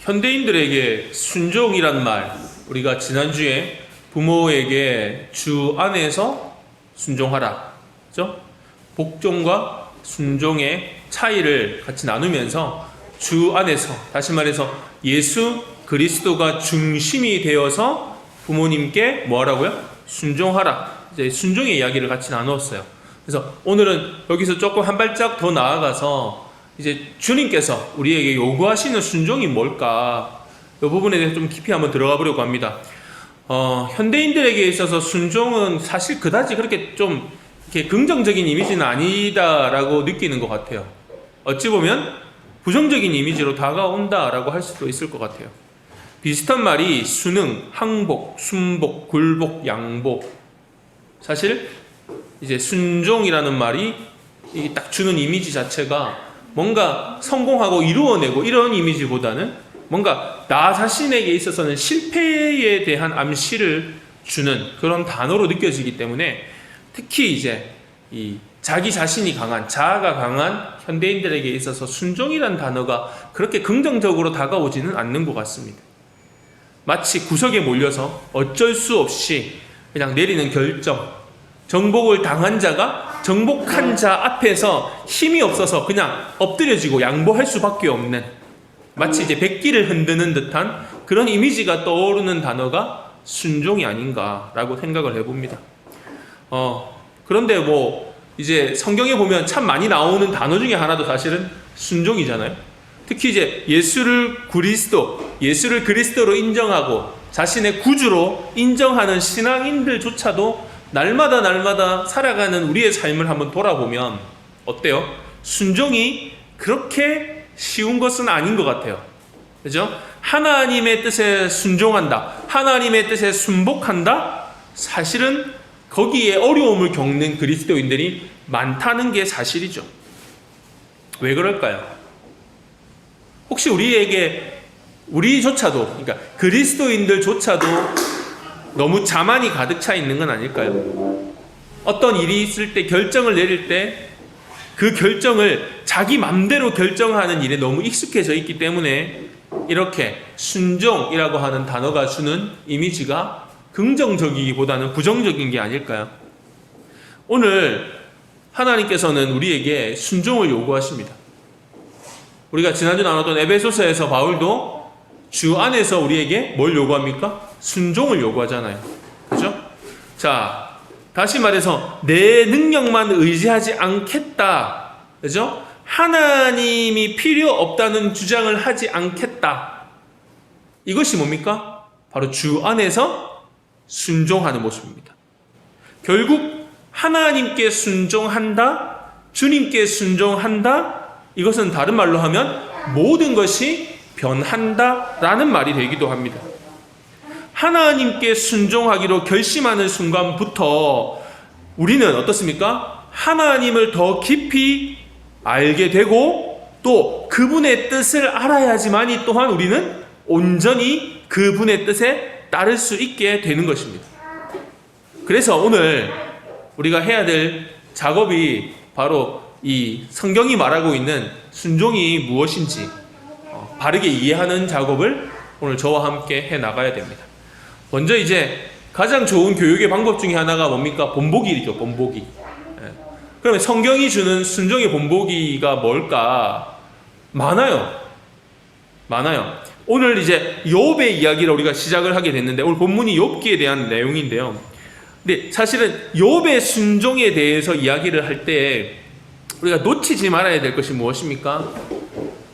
현대인들에게 순종이란 말, 우리가 지난주에 부모에게 주 안에서 순종하라, 그죠? 복종과 순종의 차이를 같이 나누면서 주 안에서, 다시 말해서 예수 그리스도가 중심이 되어서 부모님께 뭐 하라고요? 순종하라. 이제 순종의 이야기를 같이 나누었어요. 그래서 오늘은 여기서 조금 한 발짝 더 나아가서 이제 주님께서 우리에게 요구하시는 순종이 뭘까? 이 부분에 대해서 좀 깊이 한번 들어가 보려고 합니다. 현대인들에게 있어서 순종은 사실 그다지 그렇게 좀 이렇게 긍정적인 이미지는 아니다라고 느끼는 것 같아요. 어찌 보면 부정적인 이미지로 다가온다라고 할 수도 있을 것 같아요. 비슷한 말이 수능, 항복, 순복, 굴복, 양복. 사실 이제 순종이라는 말이 딱 주는 이미지 자체가 뭔가 성공하고 이루어내고 이런 이미지보다는 뭔가 나 자신에게 있어서는 실패에 대한 암시를 주는 그런 단어로 느껴지기 때문에 특히 이제 이 자기 자신이 강한, 자아가 강한 현대인들에게 있어서 순종이란 단어가 그렇게 긍정적으로 다가오지는 않는 것 같습니다. 마치 구석에 몰려서 어쩔 수 없이 그냥 내리는 결정, 정복을 당한 자가 정복한 자 앞에서 힘이 없어서 그냥 엎드려지고 양보할 수밖에 없는, 마치 이제 백기를 흔드는 듯한 그런 이미지가 떠오르는 단어가 순종이 아닌가라고 생각을 해봅니다. 그런데 뭐 이제 성경에 보면 참 많이 나오는 단어 중에 하나도 사실은 순종이잖아요. 특히 이제 예수를 그리스도로 인정하고 자신의 구주로 인정하는 신앙인들조차도 날마다 살아가는 우리의 삶을 한번 돌아보면 어때요? 순종이 그렇게 쉬운 것은 아닌 것 같아요. 그죠? 하나님의 뜻에 순종한다, 하나님의 뜻에 순복한다, 사실은 거기에 어려움을 겪는 그리스도인들이 많다는 게 사실이죠. 왜 그럴까요? 혹시 우리조차도, 그러니까 그리스도인들조차도 너무 자만이 가득 차 있는 건 아닐까요? 어떤 일이 있을 때, 결정을 내릴 때 그 결정을 자기 맘대로 결정하는 일에 너무 익숙해져 있기 때문에 이렇게 순종이라고 하는 단어가 주는 이미지가 긍정적이기보다는 부정적인 게 아닐까요? 오늘 하나님께서는 우리에게 순종을 요구하십니다. 우리가 지난주 나눴던 에베소서에서 바울도 주 안에서 우리에게 뭘 요구합니까? 순종을 요구하잖아요. 그죠? 자, 다시 말해서 내 능력만 의지하지 않겠다. 그죠? 하나님이 필요 없다는 주장을 하지 않겠다. 이것이 뭡니까? 바로 주 안에서 순종하는 모습입니다. 결국 하나님께 순종한다, 주님께 순종한다, 이것은 다른 말로 하면 모든 것이 변한다라는 말이 되기도 합니다. 하나님께 순종하기로 결심하는 순간부터 우리는 어떻습니까? 하나님을 더 깊이 알게 되고 또 그분의 뜻을 알아야지만이 또한 우리는 온전히 그분의 뜻에 따를 수 있게 되는 것입니다. 그래서 오늘 우리가 해야 될 작업이 바로 이 성경이 말하고 있는 순종이 무엇인지 바르게 이해하는 작업을 오늘 저와 함께 해 나가야 됩니다. 먼저 이제 가장 좋은 교육의 방법 중에 하나가 뭡니까? 본보기죠, 본보기. 그러면 성경이 주는 순종의 본보기가 뭘까? 많아요. 오늘 이제 욥의 이야기를 우리가 시작을 하게 됐는데 오늘 본문이 욥기에 대한 내용인데요. 근데 사실은 욥의 순종에 대해서 이야기를 할 때 우리가 놓치지 말아야 될 것이 무엇입니까?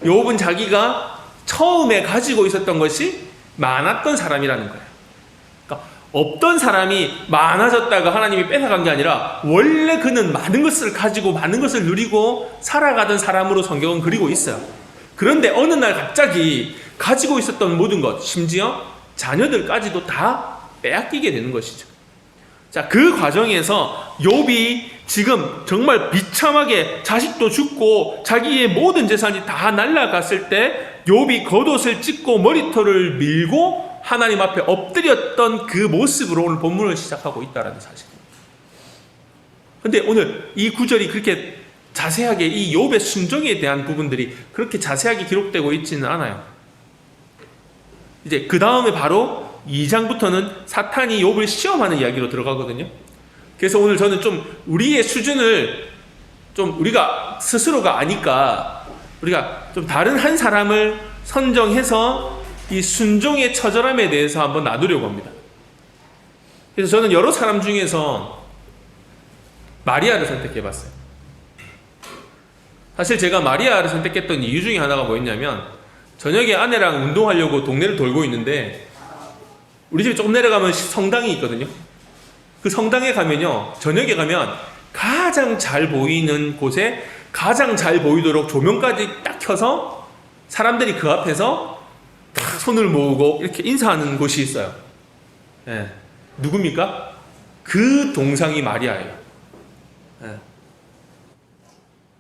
욥은 자기가 처음에 가지고 있었던 것이 많았던 사람이라는 거예요. 그러니까 없던 사람이 많아졌다가 하나님이 뺏어간 게 아니라 원래 그는 많은 것을 가지고 많은 것을 누리고 살아가던 사람으로 성경은 그리고 있어요. 그런데 어느 날 갑자기 가지고 있었던 모든 것, 심지어 자녀들까지도 다 빼앗기게 되는 것이죠. 자, 그 과정에서 욥이 지금 정말 비참하게 자식도 죽고 자기의 모든 재산이 다 날아갔을 때 욥이 겉옷을 찢고 머리털을 밀고 하나님 앞에 엎드렸던 그 모습으로 오늘 본문을 시작하고 있다는 사실입니다. 그런데 오늘 이 구절이 그렇게 자세하게 이 욥의 순종에 대한 부분들이 그렇게 자세하게 기록되고 있지는 않아요. 이제 그 다음에 바로 2장부터는 사탄이 욥을 시험하는 이야기로 들어가거든요. 그래서 오늘 저는 좀 우리의 수준을 좀 우리가 스스로가 아니까 우리가 좀 다른 한 사람을 선정해서 이 순종의 처절함에 대해서 한번 나누려고 합니다. 그래서 저는 여러 사람 중에서 마리아를 선택해봤어요. 사실 제가 마리아를 선택했던 이유 중에 하나가 뭐였냐면, 저녁에 아내랑 운동하려고 동네를 돌고 있는데 우리 집에 조금 내려가면 성당이 있거든요. 그 성당에 가면요, 저녁에 가면 가장 잘 보이는 곳에 가장 잘 보이도록 조명까지 딱 켜서 사람들이 그 앞에서 딱 손을 모으고 이렇게 인사하는 곳이 있어요. 예. 누굽니까? 그 동상이 마리아예요. 예.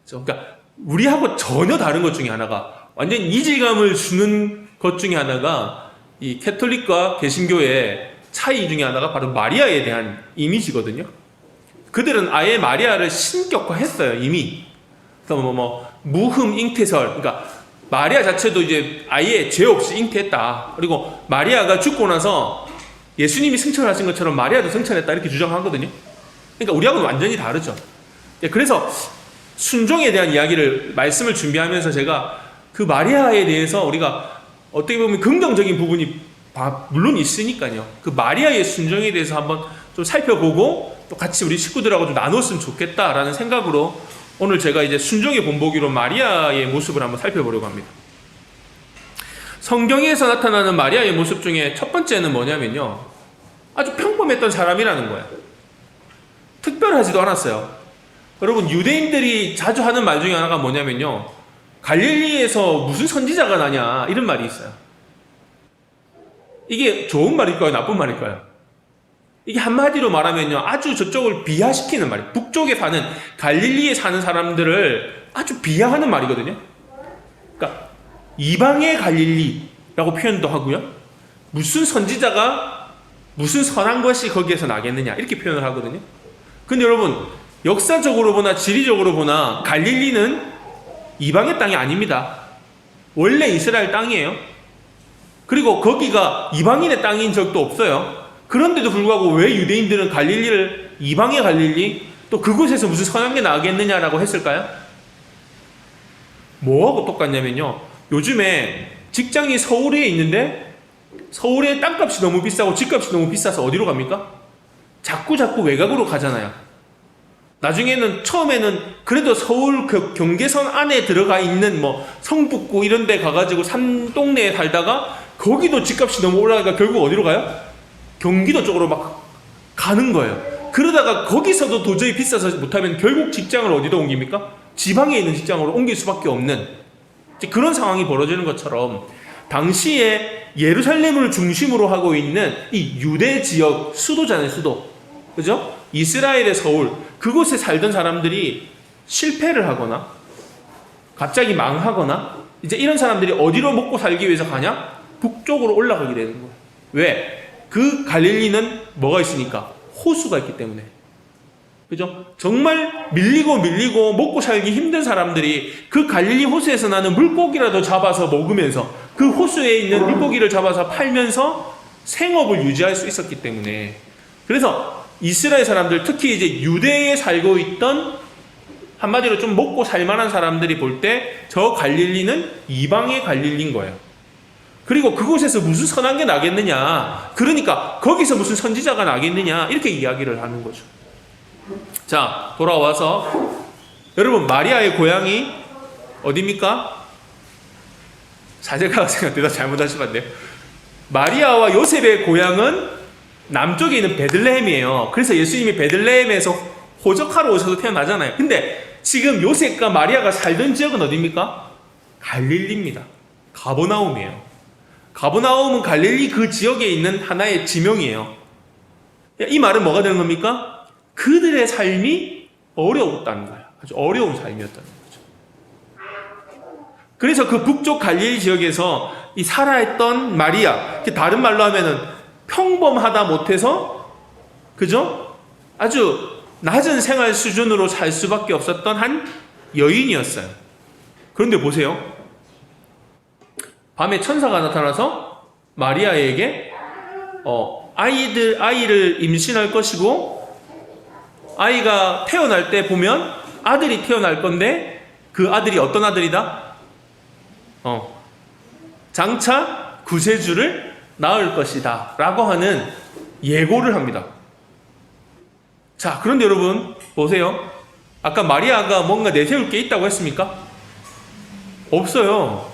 그러니까 우리하고 전혀 다른 것 중에 하나가, 완전 이질감을 주는 것 중에 하나가 이 캐톨릭과 개신교의 차이 중에 하나가 바로 마리아에 대한 이미지거든요. 그들은 아예 마리아를 신격화했어요, 이미. 그래서 무흠 잉태설, 그러니까 마리아 자체도 이제 아예 죄 없이 잉태했다. 그리고 마리아가 죽고 나서 예수님이 승천하신 것처럼 마리아도 승천했다, 이렇게 주장하거든요. 그러니까 우리하고는 완전히 다르죠. 그래서 순종에 대한 이야기를, 말씀을 준비하면서 제가 그 마리아에 대해서 우리가 어떻게 보면 긍정적인 부분이 물론 있으니까요, 그 마리아의 순종에 대해서 한번 좀 살펴보고 또 같이 우리 식구들하고 좀 나눴으면 좋겠다라는 생각으로 오늘 제가 이제 순종의 본보기로 마리아의 모습을 한번 살펴보려고 합니다. 성경에서 나타나는 마리아의 모습 중에 첫 번째는 뭐냐면요, 아주 평범했던 사람이라는 거예요. 특별하지도 않았어요. 여러분, 유대인들이 자주 하는 말 중에 하나가 뭐냐면요, 갈릴리에서 무슨 선지자가 나냐, 이런 말이 있어요. 이게 좋은 말일까요, 나쁜 말일까요? 이게 한마디로 말하면요, 아주 저쪽을 비하시키는 말이에요. 북쪽에 사는, 갈릴리에 사는 사람들을 아주 비하하는 말이거든요. 그러니까 이방의 갈릴리라고 표현도 하고요, 무슨 선지자가 무슨 선한 것이 거기에서 나겠느냐, 이렇게 표현을 하거든요. 근데 여러분, 역사적으로 보나 지리적으로 보나 갈릴리는 이방의 땅이 아닙니다. 원래 이스라엘 땅이에요. 그리고 거기가 이방인의 땅인 적도 없어요. 그런데도 불구하고 왜 유대인들은 갈릴리를 이방의 갈릴리, 또 그곳에서 무슨 선한 게 나겠느냐라고 했을까요? 뭐하고 똑같냐면요, 요즘에 직장이 서울에 있는데 서울에 땅값이 너무 비싸고 집값이 너무 비싸서 어디로 갑니까? 자꾸 외곽으로 가잖아요. 나중에는, 처음에는 그래도 서울 경계선 안에 들어가 있는 성북구 이런 데 가가지고 산동네에 살다가 거기도 집값이 너무 올라가니까 결국 어디로 가요? 경기도 쪽으로 막 가는 거예요. 그러다가 거기서도 도저히 비싸서 못하면 결국 직장을 어디로 옮깁니까? 지방에 있는 직장으로 옮길 수밖에 없는 그런 상황이 벌어지는 것처럼, 당시에 예루살렘을 중심으로 하고 있는 이 유대 지역, 수도잖아요, 수도. 그죠? 이스라엘의 서울, 그곳에 살던 사람들이 실패를 하거나 갑자기 망하거나 이제 이런 사람들이 어디로 먹고 살기 위해서 가냐? 북쪽으로 올라가게 되는 거예요. 왜? 그 갈릴리는 뭐가 있으니까? 호수가 있기 때문에. 그죠? 정말 밀리고 먹고 살기 힘든 사람들이 그 갈릴리 호수에서 나는 물고기라도 잡아서 먹으면서, 그 호수에 있는 물고기를 잡아서 팔면서 생업을 유지할 수 있었기 때문에, 그래서 이스라엘 사람들, 특히 이제 유대에 살고 있던 한마디로 좀 먹고 살만한 사람들이 볼 때 저 갈릴리는 이방의 갈릴리인 거예요. 그리고 그곳에서 무슨 선한 게 나겠느냐, 그러니까 거기서 무슨 선지자가 나겠느냐, 이렇게 이야기를 하는 거죠. 자, 돌아와서 여러분, 마리아의 고향이 어디입니까? 사제가 생각보다 잘못하시면 안 돼요. 마리아와 요셉의 고향은 남쪽에 있는 베들레헴이에요. 그래서 예수님이 베들레헴에서 호적하러 오셔서 태어나잖아요. 근데 지금 요셉과 마리아가 살던 지역은 어디입니까? 갈릴리입니다. 가버나움이에요. 가버나움은 갈릴리 그 지역에 있는 하나의 지명이에요. 이 말은 뭐가 되는 겁니까? 그들의 삶이 어려웠다는 거예요. 아주 어려운 삶이었다는 거죠. 그래서 그 북쪽 갈릴리 지역에서 이 살아있던 마리아, 다른 말로 하면은 평범하다 못해서, 그죠? 아주 낮은 생활 수준으로 살 수밖에 없었던 한 여인이었어요. 그런데 보세요. 밤에 천사가 나타나서 마리아에게 아이를 임신할 것이고, 아이가 태어날 때 보면 아들이 태어날 건데, 그 아들이 어떤 아들이다? 장차 구세주를 낳을 것이다 라고 하는 예고를 합니다. 자, 그런데 여러분 보세요. 아까 마리아가 뭔가 내세울 게 있다고 했습니까? 없어요.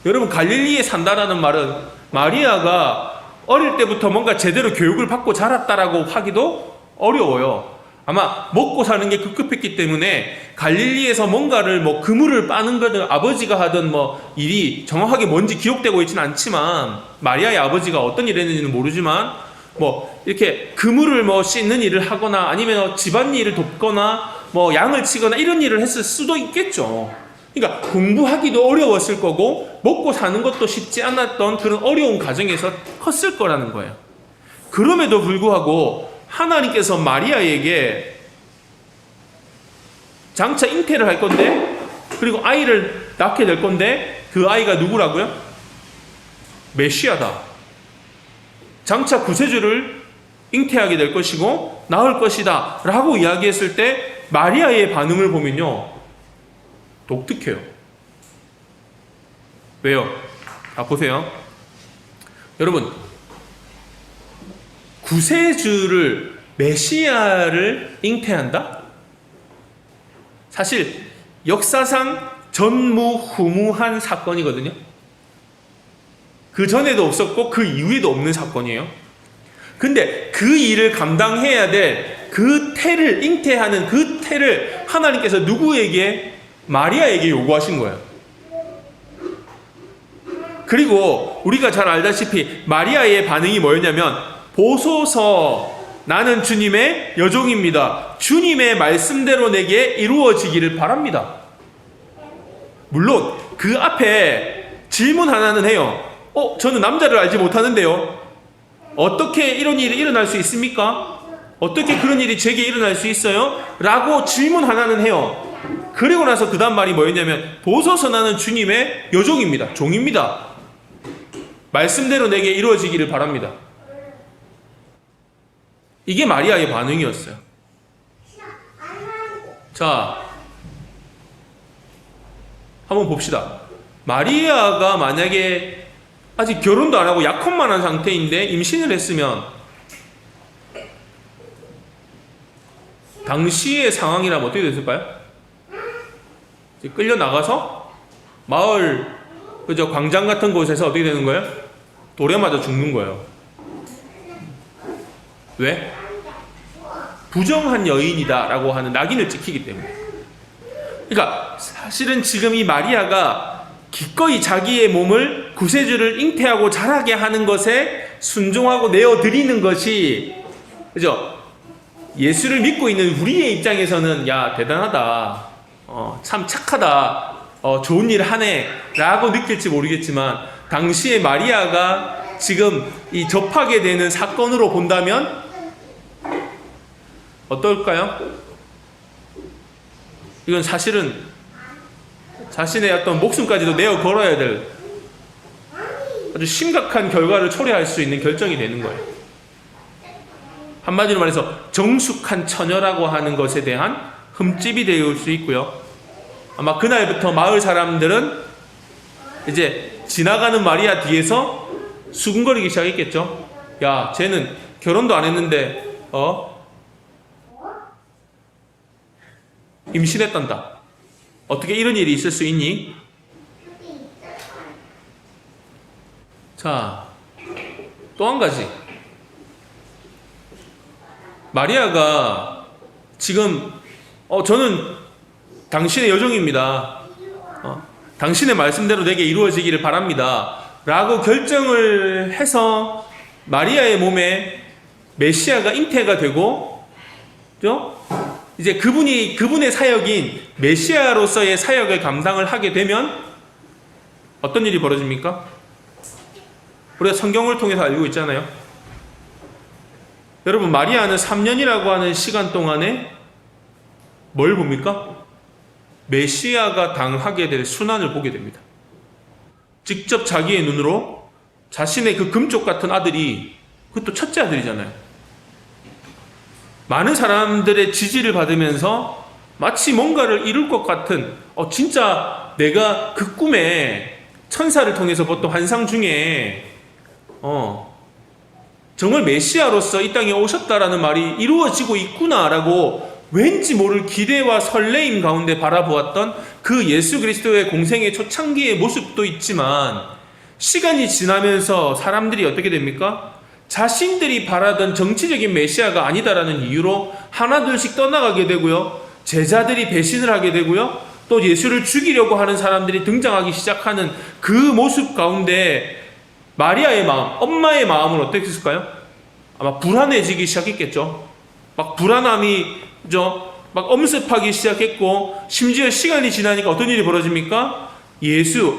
여러분, 갈릴리에 산다라는 말은 마리아가 어릴 때부터 뭔가 제대로 교육을 받고 자랐다라고 하기도 어려워요. 아마 먹고 사는 게 급급했기 때문에 갈릴리에서 뭔가를 그물을 빠는 거든 아버지가 하든 일이 정확하게 뭔지 기록되고 있지는 않지만, 마리아의 아버지가 어떤 일을 했는지는 모르지만 이렇게 그물을 씻는 일을 하거나 아니면 집안일을 돕거나 양을 치거나 이런 일을 했을 수도 있겠죠. 그러니까 공부하기도 어려웠을 거고 먹고 사는 것도 쉽지 않았던 그런 어려운 가정에서 컸을 거라는 거예요. 그럼에도 불구하고 하나님께서 마리아에게 장차 잉태를 할 건데, 그리고 아이를 낳게 될 건데, 그 아이가 누구라고요? 메시아다. 장차 구세주를 잉태하게 될 것이고 낳을 것이다 라고 이야기했을 때 마리아의 반응을 보면요, 독특해요. 왜요? 보세요. 여러분, 구세주를, 메시아를 잉태한다? 사실 역사상 전무후무한 사건이거든요. 그 전에도 없었고 그 이후에도 없는 사건이에요. 근데 그 일을 감당해야 될 그 태를, 잉태하는 그 태를 하나님께서 누구에게? 마리아에게 요구하신 거예요. 그리고 우리가 잘 알다시피 마리아의 반응이 뭐였냐면, 보소서, 나는 주님의 여종입니다. 주님의 말씀대로 내게 이루어지기를 바랍니다. 물론 그 앞에 질문 하나는 해요. 저는 남자를 알지 못하는데요, 어떻게 이런 일이 일어날 수 있습니까? 어떻게 그런 일이 제게 일어날 수 있어요? 라고 질문 하나는 해요. 그리고 나서 그 다음 말이 뭐였냐면, 보소서, 나는 주님의 여종입니다. 종입니다. 말씀대로 내게 이루어지기를 바랍니다. 이게 마리아의 반응이었어요. 자, 한번 봅시다. 마리아가 만약에 아직 결혼도 안 하고 약혼만 한 상태인데 임신을 했으면 당시의 상황이라면 어떻게 됐을까요? 끌려 나가서 마을 광장 같은 곳에서 어떻게 되는 거예요? 돌에 맞아 죽는 거예요. 왜? 부정한 여인이다 라고 하는 낙인을 찍히기 때문에. 그러니까 사실은 지금 이 마리아가 기꺼이 자기의 몸을 구세주를 잉태하고 자라게 하는 것에 순종하고 내어드리는 것이, 그죠? 예수를 믿고 있는 우리의 입장에서는 야, 대단하다, 참 착하다, 좋은 일 하네 라고 느낄지 모르겠지만, 당시에 마리아가 지금 이 접하게 되는 사건으로 본다면 어떨까요? 이건 사실은 자신의 어떤 목숨까지도 내어 걸어야 될 아주 심각한 결과를 초래할 수 있는 결정이 되는 거예요. 한마디로 말해서 정숙한 처녀라고 하는 것에 대한 흠집이 되올 수 있고요. 아마 그날부터 마을 사람들은 이제 지나가는 마리아 뒤에서 수군거리기 시작했겠죠. 야, 쟤는 결혼도 안 했는데 임신했단다. 어떻게 이런 일이 있을 수 있니? 자, 또 한 가지. 마리아가 지금 저는 당신의 여종입니다. 당신의 말씀대로 내게 이루어지기를 바랍니다. 라고 결정을 해서 마리아의 몸에 메시아가 잉태가 되고, 그죠? 이제 그분의 사역인 메시아로서의 사역을 감당을 하게 되면 어떤 일이 벌어집니까? 우리가 성경을 통해서 알고 있잖아요. 여러분, 마리아는 3년이라고 하는 시간 동안에 뭘 봅니까? 메시아가 당하게 될 순환을 보게 됩니다. 직접 자기의 눈으로 자신의 그 금쪽 같은 아들이, 그것도 첫째 아들이잖아요. 많은 사람들의 지지를 받으면서 마치 뭔가를 이룰 것 같은, 진짜 내가 그 꿈에 천사를 통해서 봤던 환상 중에 정말 메시아로서 이 땅에 오셨다라는 말이 이루어지고 있구나라고 왠지 모를 기대와 설레임 가운데 바라보았던 그 예수 그리스도의 공생의 초창기의 모습도 있지만, 시간이 지나면서 사람들이 어떻게 됩니까? 자신들이 바라던 정치적인 메시아가 아니다라는 이유로 하나둘씩 떠나가게 되고요, 제자들이 배신을 하게 되고요, 또 예수를 죽이려고 하는 사람들이 등장하기 시작하는 그 모습 가운데 마리아의 마음, 엄마의 마음은 어떻게 했을까요? 아마 불안해지기 시작했겠죠. 막 불안함이 막 엄습하기 시작했고, 심지어 시간이 지나니까 어떤 일이 벌어집니까?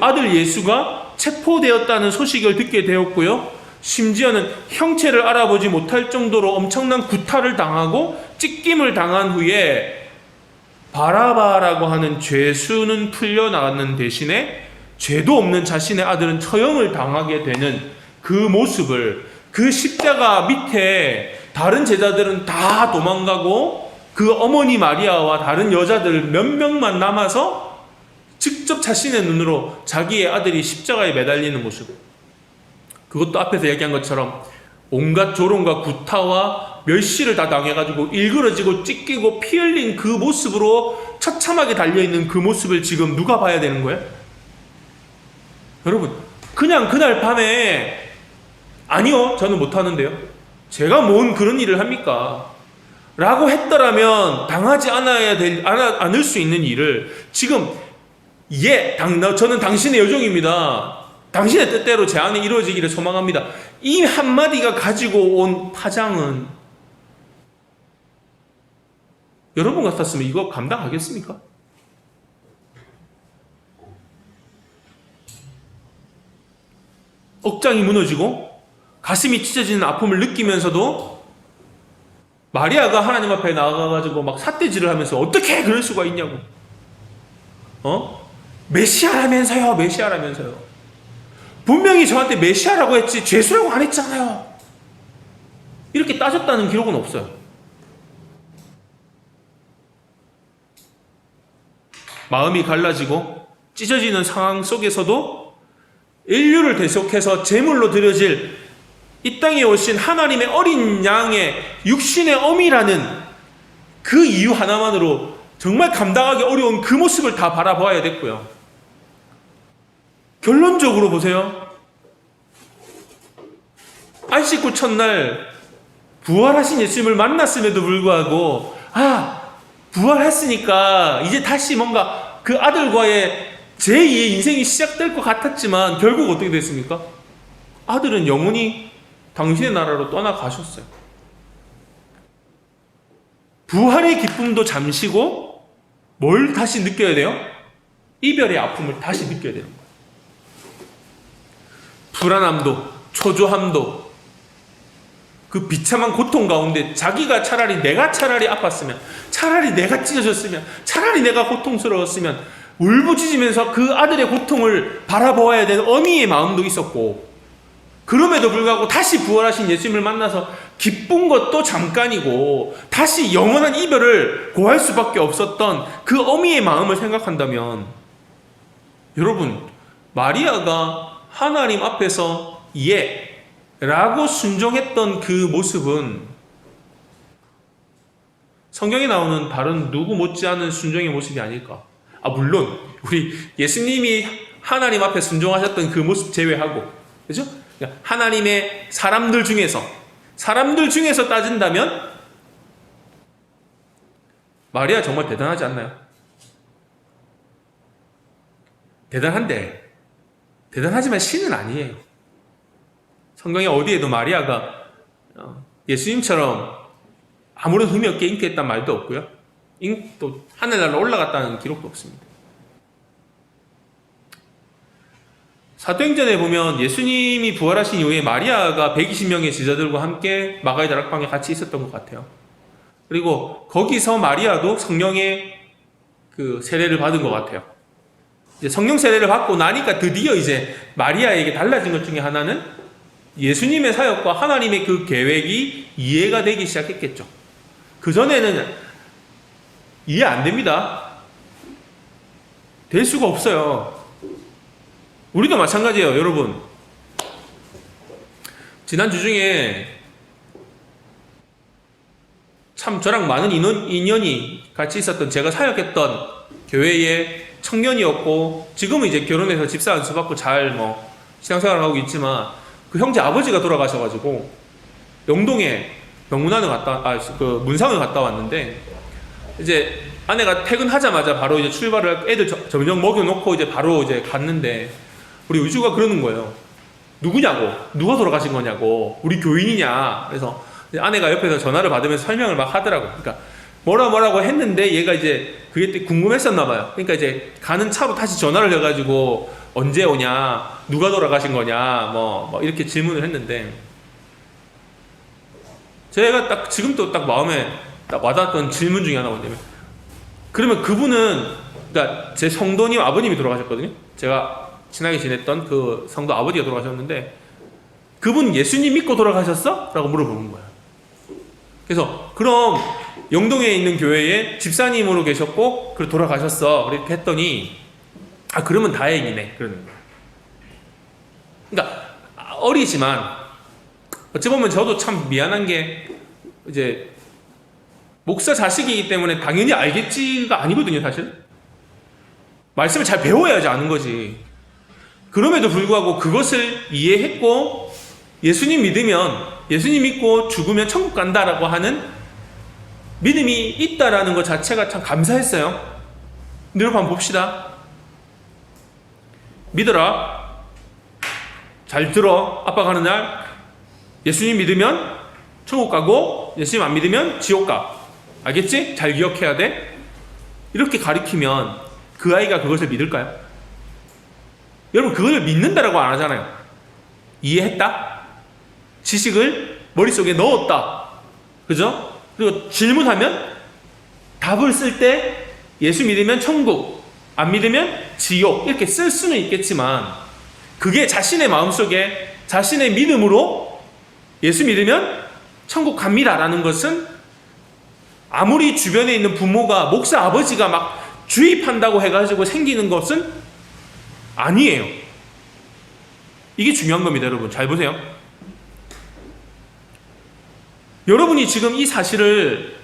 아들 예수가 체포되었다는 소식을 듣게 되었고요, 심지어는 형체를 알아보지 못할 정도로 엄청난 구타를 당하고 찢김을 당한 후에 바라바라고 하는 죄수는 풀려나가는 대신에 죄도 없는 자신의 아들은 처형을 당하게 되는 그 모습을, 그 십자가 밑에 다른 제자들은 다 도망가고 그 어머니 마리아와 다른 여자들 몇 명만 남아서 직접 자신의 눈으로 자기의 아들이 십자가에 매달리는 모습, 그것도 앞에서 얘기한 것처럼 온갖 조롱과 구타와 멸시를 다 당해가지고 일그러지고 찢기고 피 흘린 그 모습으로 처참하게 달려있는 그 모습을 지금 누가 봐야 되는 거예요? 여러분, 그냥 그날 밤에, 아니요, 저는 못하는데요, 제가 뭔 그런 일을 합니까? 라고 했더라면 당하지 않을 수 있는 일을 지금, 저는 당신의 여종입니다, 당신의 뜻대로 제 안에 이루어지기를 소망합니다, 이 한마디가 가지고 온 파장은, 여러분 같았으면 이거 감당하겠습니까? 억장이 무너지고 가슴이 찢어지는 아픔을 느끼면서도 마리아가 하나님 앞에 나가가지고 막 삿대질을 하면서 어떻게 그럴 수가 있냐고, 메시아라면서요, 메시아라면서요. 분명히 저한테 메시아라고 했지 죄수라고 안 했잖아요. 이렇게 따졌다는 기록은 없어요. 마음이 갈라지고 찢어지는 상황 속에서도 인류를 대속해서 제물로 드려질 이 땅에 오신 하나님의 어린 양의 육신의 어미라는 그 이유 하나만으로 정말 감당하기 어려운 그 모습을 다 바라보아야 됐고요. 결론적으로 보세요. 안식구 첫날 부활하신 예수님을 만났음에도 불구하고, 부활했으니까 이제 다시 뭔가 그 아들과의 제2의 인생이 시작될 것 같았지만 결국 어떻게 됐습니까? 아들은 영원히 당신의 나라로 떠나가셨어요. 부활의 기쁨도 잠시고 뭘 다시 느껴야 돼요? 이별의 아픔을 다시 느껴야 되는 거예요. 불안함도 초조함도 그 비참한 고통 가운데 자기가 내가 차라리 아팠으면, 차라리 내가 찢어졌으면, 차라리 내가 고통스러웠으면 울부짖으면서 그 아들의 고통을 바라보아야 되는 어미의 마음도 있었고, 그럼에도 불구하고 다시 부활하신 예수님을 만나서 기쁜 것도 잠깐이고 다시 영원한 이별을 고할 수밖에 없었던 그 어미의 마음을 생각한다면, 여러분, 마리아가 하나님 앞에서 라고 순종했던 그 모습은 성경에 나오는 다른 누구 못지않은 순종의 모습이 아닐까. 물론 우리 예수님이 하나님 앞에 순종하셨던 그 모습 제외하고, 그죠? 하나님의 사람들 중에서 따진다면 마리아 정말 대단하지 않나요? 대단하지만 신은 아니에요. 성경에 어디에도 마리아가 예수님처럼 아무런 의미 없게 잉태했단 말도 없고요, 또 하늘나라로 올라갔다는 기록도 없습니다. 사도행전에 보면 예수님이 부활하신 이후에 마리아가 120명의 제자들과 함께 마가의 다락방에 같이 있었던 것 같아요. 그리고 거기서 마리아도 성령의 그 세례를 받은 것 같아요. 이제 성령 세례를 받고 나니까 드디어 이제 마리아에게 달라진 것 중에 하나는 예수님의 사역과 하나님의 그 계획이 이해가 되기 시작했겠죠. 그전에는 이해 안 됩니다. 될 수가 없어요. 우리도 마찬가지예요, 여러분. 지난주 중에 참 저랑 많은 인연이 같이 있었던, 제가 사역했던 교회의 청년이었고, 지금은 이제 결혼해서 집사 안수 받고 잘 신앙생활을 하고 있지만, 그 형제 아버지가 돌아가셔가지고 영동에 병문안을 문상을 갔다 왔는데, 이제 아내가 퇴근하자마자 바로 이제 출발을, 애들 점점 먹여놓고 이제 바로 이제 갔는데, 우리 의주가 그러는 거예요. 누구냐고, 누가 돌아가신 거냐고, 우리 교인이냐. 그래서 아내가 옆에서 전화를 받으면서 설명을 막 하더라고. 그러니까 뭐라고 했는데 얘가 이제 그게 궁금했었나 봐요. 그러니까 이제 가는 차로 다시 전화를 해가지고 언제 오냐, 누가 돌아가신 거냐, 이렇게 질문을 했는데, 제가 딱 지금도 딱 마음에 딱 와닿았던 질문 중에 하나가 뭐냐면, 그러면 그분은, 그러니까 제 성도님 아버님이 돌아가셨거든요. 제가 친하게 지냈던 그 성도 아버지가 돌아가셨는데, 그분 예수님 믿고 돌아가셨어? 라고 물어보는 거야. 그래서 그럼 영동에 있는 교회에 집사님으로 계셨고 그리고 돌아가셨어. 이렇게 했더니, 그러면 다행이네, 그러는 거야. 그러니까 어리지만 어찌 보면 저도 참 미안한 게, 이제 목사 자식이기 때문에 당연히 알겠지가 아니거든요, 사실. 말씀을 잘 배워야지 아는 거지. 그럼에도 불구하고 그것을 이해했고, 예수님 믿고 죽으면 천국 간다라고 하는 믿음이 있다라는 것 자체가 참 감사했어요. 근데 여러분 한번 봅시다. 믿어라. 잘 들어. 아빠 가는 날 예수님 믿으면 천국 가고, 예수님 안 믿으면 지옥 가. 알겠지? 잘 기억해야 돼. 이렇게 가르치면 그 아이가 그것을 믿을까요? 여러분, 그걸 믿는다라고 안 하잖아요. 이해했다? 지식을 머릿속에 넣었다. 그죠? 그리고 질문하면 답을 쓸 때 예수 믿으면 천국, 안 믿으면 지옥, 이렇게 쓸 수는 있겠지만, 그게 자신의 마음속에 자신의 믿음으로 예수 믿으면 천국 갑니다 라는 것은, 아무리 주변에 있는 부모가, 목사 아버지가 막 주입한다고 해가지고 생기는 것은 아니에요. 이게 중요한 겁니다, 여러분. 잘 보세요. 여러분이 지금 이 사실을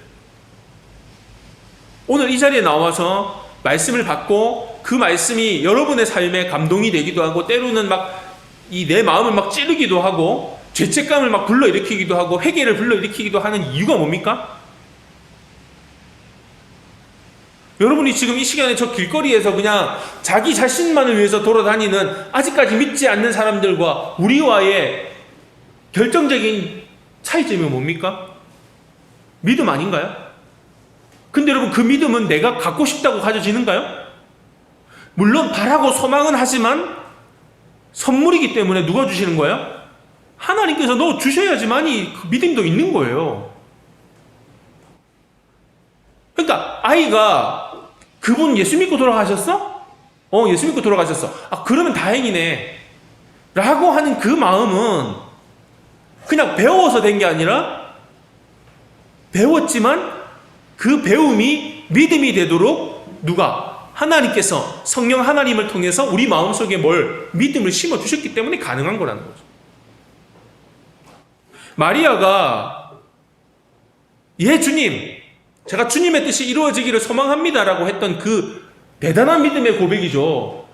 오늘 이 자리에 나와서 말씀을 받고, 그 말씀이 여러분의 삶에 감동이 되기도 하고, 때로는 막 내 마음을 막 찌르기도 하고, 죄책감을 막 불러일으키기도 하고, 회개를 불러일으키기도 하는 이유가 뭡니까? 여러분이 지금 이 시간에 저 길거리에서 그냥 자기 자신만을 위해서 돌아다니는, 아직까지 믿지 않는 사람들과 우리와의 결정적인 차이점이 뭡니까? 믿음 아닌가요? 근데 여러분, 그 믿음은 내가 갖고 싶다고 가져지는가요? 물론 바라고 소망은 하지만 선물이기 때문에 누가 주시는 거예요? 하나님께서 넣어 주셔야지만이 그 믿음도 있는 거예요. 그러니까 아이가, 그분 예수 믿고 돌아가셨어? 예수 믿고 돌아가셨어. 그러면 다행이네 라고 하는 그 마음은 그냥 배워서 된 게 아니라, 배웠지만 그 배움이 믿음이 되도록 누가? 하나님께서, 성령 하나님을 통해서 우리 마음속에 믿음을 심어주셨기 때문에 가능한 거라는 거죠. 마리아가, 예 주님, 제가 주님의 뜻이 이루어지기를 소망합니다 라고 했던 그 대단한 믿음의 고백이죠.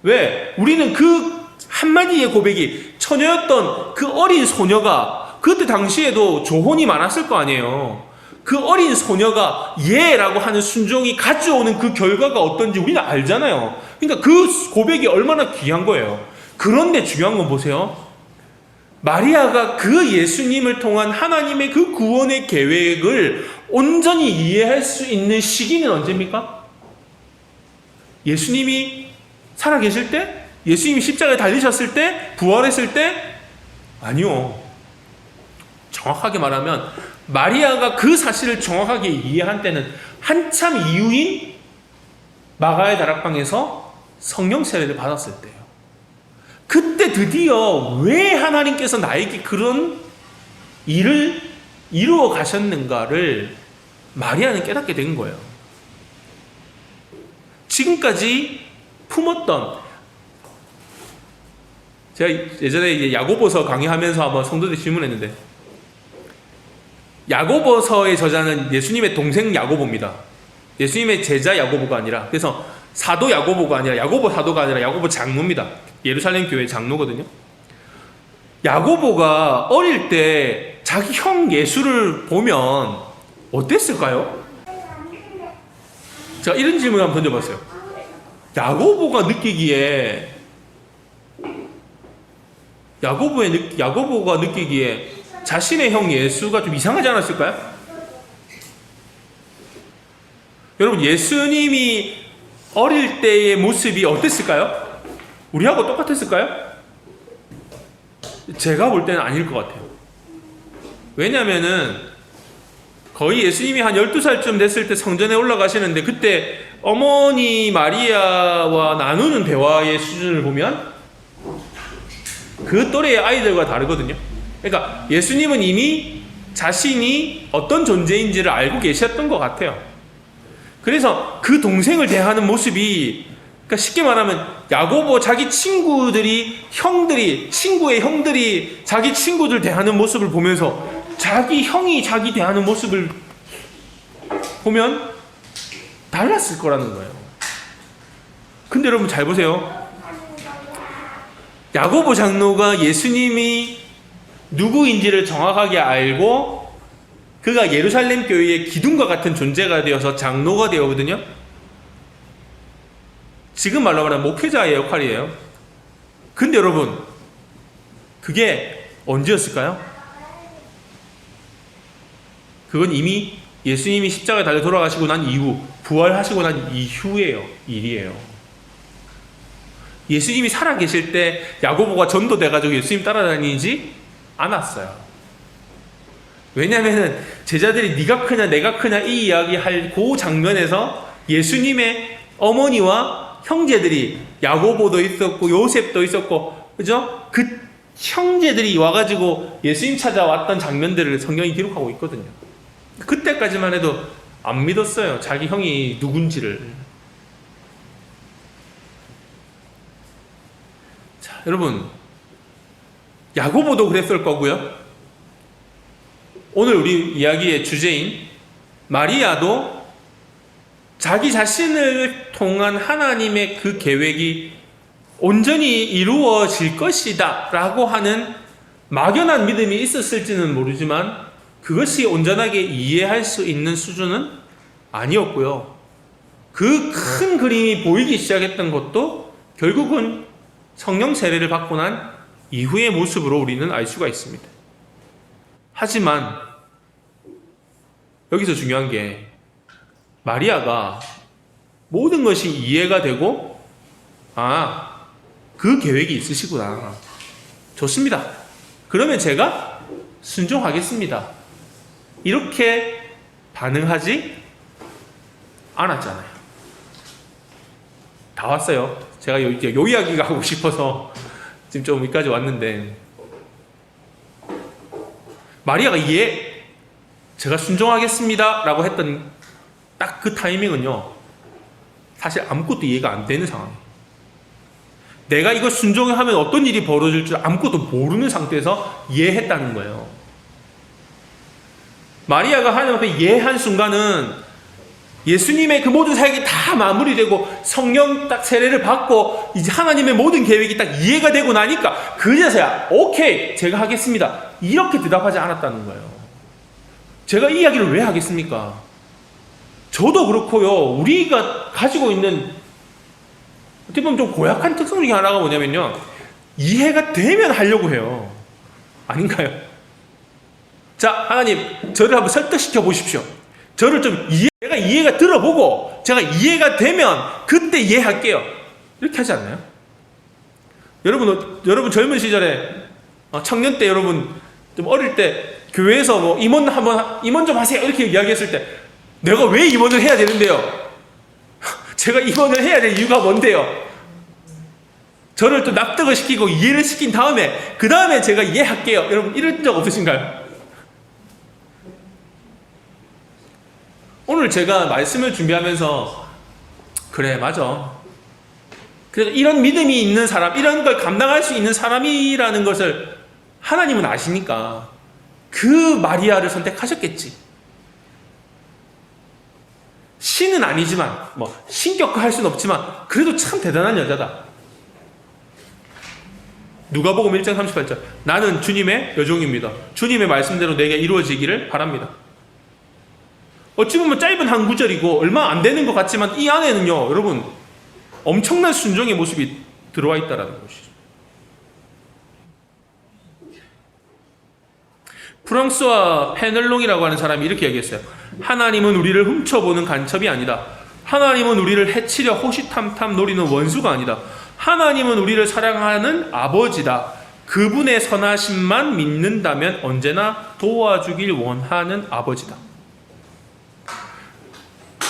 왜? 우리는 그 한마디의 고백이, 처녀였던 그 어린 소녀가, 그때 당시에도 조혼이 많았을 거 아니에요. 그 어린 소녀가 예라고 하는 순종이 가져오는 그 결과가 어떤지 우리는 알잖아요. 그러니까 그 고백이 얼마나 귀한 거예요. 그런데 중요한 건 보세요. 마리아가 그 예수님을 통한 하나님의 그 구원의 계획을 온전히 이해할 수 있는 시기는 언제입니까? 예수님이 살아계실 때? 예수님이 십자가에 달리셨을 때? 부활했을 때? 아니요. 정확하게 말하면 마리아가 그 사실을 정확하게 이해한 때는 한참 이후인 마가의 다락방에서 성령 세례를 받았을 때요. 그때 드디어 왜 하나님께서 나에게 그런 일을 이루어 가셨는가를 마리아는 깨닫게 된 거예요. 지금까지 품었던, 제가 예전에 이제 야고보서 강의하면서 한번 성도들 질문했는데, 야고보서의 저자는 예수님의 동생 야고보입니다. 예수님의 제자 야고보가 아니라, 그래서 사도 야고보가 아니라, 야고보 사도가 아니라 야고보 장로입니다. 예루살렘 교회 장로거든요. 야고보가 어릴 때 자기 형 예수를 보면 어땠을까요? 제가 이런 질문을 한번 던져봤어요. 야고보가 느끼기에 자신의 형 예수가 좀 이상하지 않았을까요? 여러분, 예수님이 어릴 때의 모습이 어땠을까요? 우리하고 똑같았을까요? 제가 볼 때는 아닐 것 같아요. 왜냐면은 거의 예수님이 한 12살쯤 됐을 때 성전에 올라가시는데, 그때 어머니 마리아와 나누는 대화의 수준을 보면 그 또래의 아이들과 다르거든요. 그러니까 예수님은 이미 자신이 어떤 존재인지를 알고 계셨던 것 같아요. 그래서 그 동생을 대하는 모습이, 그러니까 쉽게 말하면 야고보 자기 친구의 형들이 자기 친구들 대하는 모습을 보면서 자기 형이 자기 대하는 모습을 보면 달랐을 거라는 거예요. 근데 여러분 잘 보세요. 야고보 장로가 예수님이 누구인지를 정확하게 알고 그가 예루살렘 교회의 기둥과 같은 존재가 되어서 장로가 되었거든요. 지금 말로 말하면 목회자의 역할이에요. 근데 여러분, 그게 언제였을까요? 그건 이미 예수님이 십자가에 달려 돌아가시고 난 이후, 부활하시고 난 이후의 일이에요. 예수님이 살아계실 때 야고보가 전도돼가지고 예수님 따라다니지 않았어요. 왜냐면은 제자들이 네가 크냐 내가 크냐 이 이야기 할 그 장면에서 예수님의 어머니와 형제들이, 야고보도 있었고 요셉도 있었고, 그죠? 그 형제들이 와가지고 예수님 찾아왔던 장면들을 성경이 기록하고 있거든요. 그때까지만 해도 안 믿었어요. 자기 형이 누군지를. 자, 여러분, 야고보도 그랬을 거고요. 오늘 우리 이야기의 주제인 마리아도 자기 자신을 통한 하나님의 그 계획이 온전히 이루어질 것이다 라고 하는 막연한 믿음이 있었을지는 모르지만 그것이 온전하게 이해할 수 있는 수준은 아니었고요. 그 큰 그림이 보이기 시작했던 것도 결국은 성령 세례를 받고 난 이후의 모습으로 우리는 알 수가 있습니다. 하지만 여기서 중요한 게, 마리아가 모든 것이 이해가 되고, 그 계획이 있으시구나. 좋습니다. 그러면 제가 순종하겠습니다. 이렇게 반응하지 않았잖아요. 다 왔어요. 제가 요 이야기가 하고 싶어서 지금 좀 여기까지 왔는데, 마리아가 제가 순종하겠습니다 라고 했던 딱 그 타이밍은요, 사실 아무것도 이해가 안 되는 상황이에요. 내가 이거 순종하면 어떤 일이 벌어질 줄 아무것도 모르는 상태에서 이해했다는 거예요. 마리아가 하나님 앞에 이해한 순간은 예수님의 그 모든 사역이 다 마무리되고 성령 딱 세례를 받고 이제 하나님의 모든 계획이 딱 이해가 되고 나니까 그제서야 오케이 제가 하겠습니다 이렇게 대답하지 않았다는 거예요. 제가 이 이야기를 왜 하겠습니까? 저도 그렇고요, 우리가 가지고 있는 어떻게 보면 좀 고약한 특성 중에 하나가 뭐냐면요, 이해가 되면 하려고 해요. 아닌가요? 자, 하나님 저를 한번 설득시켜 보십시오. 저를 좀 내가 이해가 들어보고 제가 이해가 되면 그때 이해할게요. 이렇게 하지 않나요? 여러분 젊은 시절에 청년 때 여러분 좀 어릴 때 교회에서 뭐 임원 좀 하세요 이렇게 이야기했을 때 내가 왜 임원을 해야 되는데요? 제가 임원을 해야 될 이유가 뭔데요? 저를 또 납득을 시키고 이해를 시킨 다음에 그 다음에 제가 이해할게요. 여러분 이런 적 없으신가요? 오늘 제가 말씀을 준비하면서 그래 맞아. 그래서 이런 믿음이 있는 사람, 이런 걸 감당할 수 있는 사람이라는 것을 하나님은 아시니까 그 마리아를 선택하셨겠지. 신은 아니지만 뭐 신격화할 수는 없지만 그래도 참 대단한 여자다. 누가복음 1장 38절 나는 주님의 여종입니다. 주님의 말씀대로 내게 이루어지기를 바랍니다. 어찌 보면 짧은 한 구절이고 얼마 안 되는 것 같지만 이 안에는요 여러분 엄청난 순종의 모습이 들어와 있다는 것이죠. 프랑스와 페넬롱이라고 하는 사람이 이렇게 얘기했어요. 하나님은 우리를 훔쳐보는 간첩이 아니다. 하나님은 우리를 해치려 호시탐탐 노리는 원수가 아니다. 하나님은 우리를 사랑하는 아버지다. 그분의 선하심만 믿는다면 언제나 도와주길 원하는 아버지다.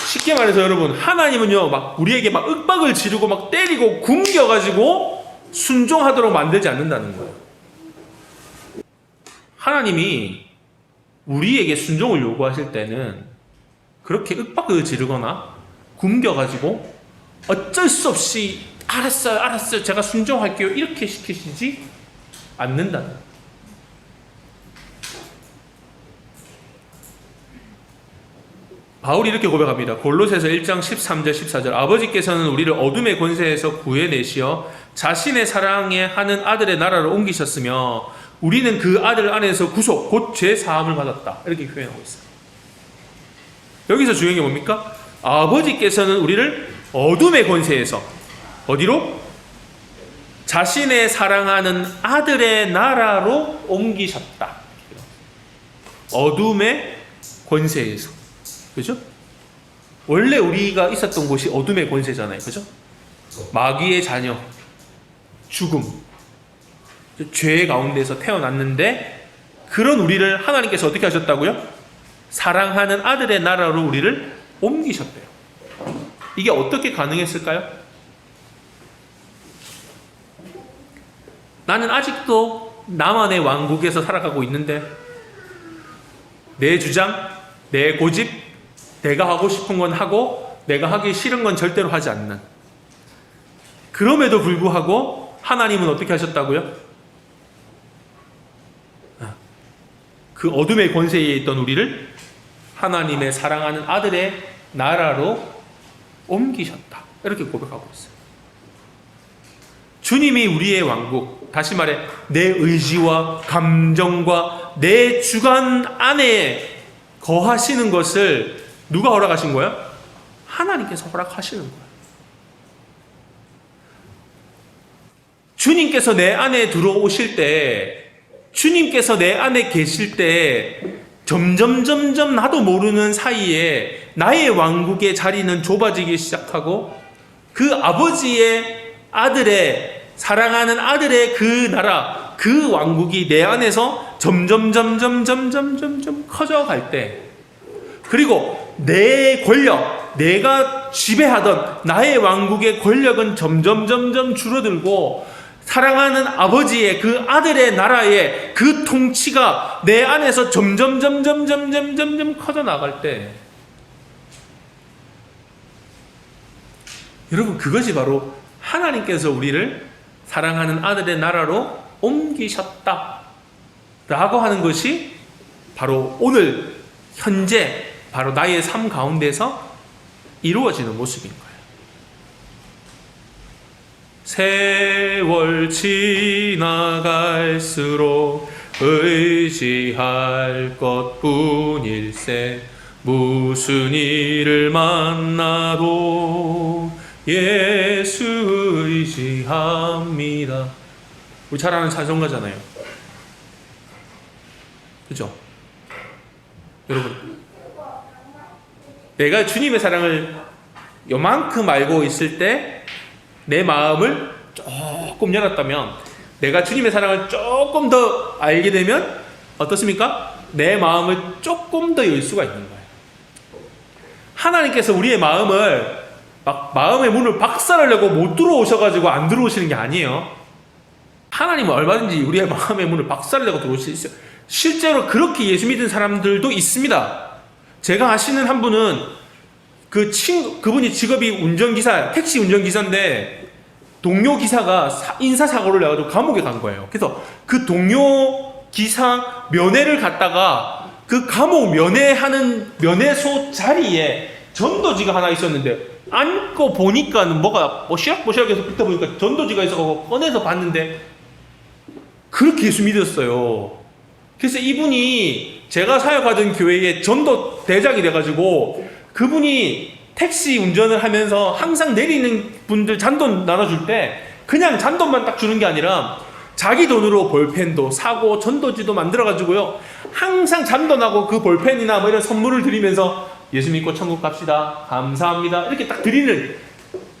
쉽게 말해서 여러분 하나님은요 막 우리에게 막 윽박을 지르고 막 때리고 굶겨가지고 순종하도록 만들지 않는다는 거예요. 하나님이 우리에게 순종을 요구하실 때는 그렇게 윽박을 지르거나 굶겨가지고 어쩔 수 없이 알았어요 제가 순종할게요 이렇게 시키시지 않는다는 거예요. 바울이 이렇게 고백합니다. 골로새서 1장 13절 14절 아버지께서는 우리를 어둠의 권세에서 구해내시어 자신의 사랑에 하는 아들의 나라로 옮기셨으며 우리는 그 아들 안에서 구속 곧 죄 사함을 받았다. 이렇게 표현하고 있어요. 여기서 중요한 게 뭡니까? 아버지께서는 우리를 어둠의 권세에서 어디로? 자신의 사랑하는 아들의 나라로 옮기셨다. 어둠의 권세에서. 그죠? 원래 우리가 있었던 곳이 어둠의 권세잖아요. 그죠? 마귀의 자녀, 죽음, 죄 가운데서 태어났는데 그런 우리를 하나님께서 어떻게 하셨다고요? 사랑하는 아들의 나라로 우리를 옮기셨대요. 이게 어떻게 가능했을까요? 나는 아직도 나만의 왕국에서 살아가고 있는데 내 주장, 내 고집, 내가 하고 싶은 건 하고 내가 하기 싫은 건 절대로 하지 않는, 그럼에도 불구하고 하나님은 어떻게 하셨다고요? 그 어둠의 권세에 있던 우리를 하나님의 사랑하는 아들의 나라로 옮기셨다. 이렇게 고백하고 있어요. 주님이 우리의 왕국, 다시 말해 내 의지와 감정과 내 주관 안에 거하시는 것을 누가 허락하신 거예요? 하나님께서 허락하시는 거예요. 주님께서 내 안에 들어오실 때, 주님께서 내 안에 계실 때 점점 나도 모르는 사이에 나의 왕국의 자리는 좁아지기 시작하고 그 아버지의 아들의, 사랑하는 아들의 그 나라, 그 왕국이 내 안에서 점점 커져갈 때, 그리고 내 권력, 내가 지배하던 나의 왕국의 권력은 점점 줄어들고 사랑하는 아버지의 그 아들의 나라의 그 통치가 내 안에서 점점 커져 나갈 때, 여러분 그것이 바로 하나님께서 우리를 사랑하는 아들의 나라로 옮기셨다 라고 하는 것이 바로 오늘 현재 바로 나의 삶 가운데서 이루어지는 모습인 거예요. 세월 지나갈수록 의지할 것뿐일세 무슨 일을 만나도 예수 의지합니다. 우리 잘 아는 찬송가잖아요. 그죠? 여러분, 내가 주님의 사랑을 요만큼 알고 있을 때 내 마음을 조금 열었다면, 내가 주님의 사랑을 조금 더 알게 되면 어떻습니까? 내 마음을 조금 더 열 수가 있는 거예요. 하나님께서 우리의 마음을 막 마음의 문을 박살을 내고 못 들어오셔가지고 안 들어오시는 게 아니에요. 하나님은 얼마든지 우리의 마음의 문을 박살을 내고 들어올 수 있어요. 실제로 그렇게 예수 믿은 사람들도 있습니다. 제가 아시는 한 분은 그분이 직업이 운전기사, 택시 운전기사인데 동료 기사가 인사사고를 내가지고 감옥에 간 거예요. 그래서 그 동료 기사 면회를 갔다가 그 감옥 면회하는 면회소 자리에 전도지가 하나 있었는데 앉고 보니까는 뭐가 뽀시락뽀시락해서 붙다 보니까 전도지가 있어서 꺼내서 봤는데 그렇게 예수 믿었어요. 그래서 이분이 제가 사역하던 교회의 전도 대장이 돼가지고 그분이 택시 운전을 하면서 항상 내리는 분들 잔돈 나눠줄 때 그냥 잔돈만 딱 주는 게 아니라 자기 돈으로 볼펜도 사고 전도지도 만들어가지고요. 항상 잔돈하고 그 볼펜이나 뭐 이런 선물을 드리면서 예수 믿고 천국 갑시다. 감사합니다. 이렇게 딱 드리는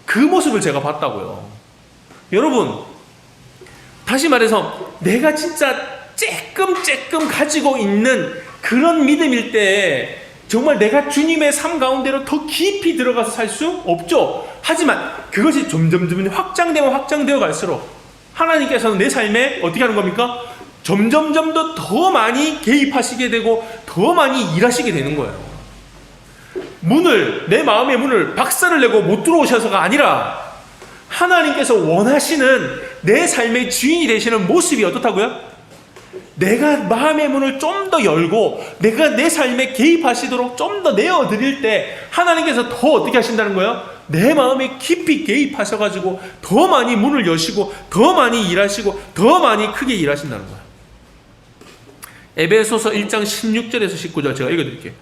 그 모습을 제가 봤다고요. 여러분, 다시 말해서 내가 진짜 쬐끔 가지고 있는 그런 믿음일 때 정말 내가 주님의 삶 가운데로 더 깊이 들어가서 살 수 없죠. 하지만 그것이 점점 확장되어 갈수록 하나님께서는 내 삶에 어떻게 하는 겁니까? 점점 더 많이 개입하시게 되고 더 많이 일하시게 되는 거예요. 내 마음의 문을 박살을 내고 못 들어오셔서가 아니라 하나님께서 원하시는 내 삶의 주인이 되시는 모습이 어떻다고요? 내가 마음의 문을 좀 더 열고 내가 내 삶에 개입하시도록 좀 더 내어드릴 때 하나님께서 더 어떻게 하신다는 거예요? 내 마음에 깊이 개입하셔가지고 더 많이 문을 여시고 더 많이 일하시고 더 많이 크게 일하신다는 거예요. 에베소서 1장 16절에서 19절 제가 읽어드릴게요.